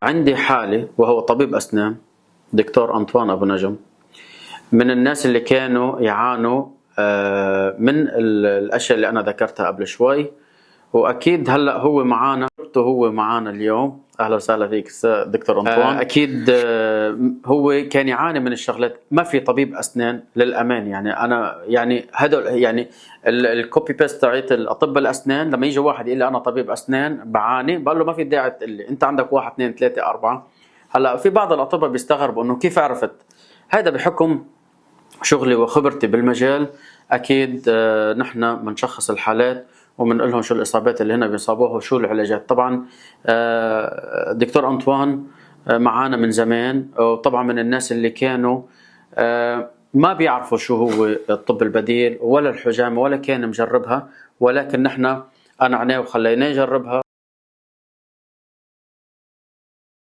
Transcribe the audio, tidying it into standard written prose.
عندي حالة وهو طبيب أسنان دكتور أنطوان أبو نجم، من الناس اللي كانوا يعانوا من الأشياء اللي أنا ذكرتها قبل شوي، وأكيد هلأ هو معانا اليوم. أهلا وسهلا فيك دكتور أنطوان. أكيد هو كان يعاني من الشغلات، ما في طبيب أسنان للأمان، يعني أنا يعني هدول يعني الكوبي بيست تاعت الأطباء الأسنان، لما يجي واحد يقول لي أنا طبيب أسنان بعاني، بقول له ما في داعي تقول لي، أنت عندك 1 2 3 4. هلا في بعض الأطباء بيستغربوا إنه كيف عرفت. هذا بحكم شغلي وخبرتي بالمجال. اكيد نحن بنشخص الحالات وبنقول لهم شو الاصابات اللي هنا بيصابوها وشو العلاجات. طبعا دكتور انطوان معانا من زمان، وطبعا من الناس اللي كانوا ما بيعرفوا شو هو الطب البديل ولا الحجامه ولا كان مجربها، ولكن نحن قنعناه وخليناه يجربها.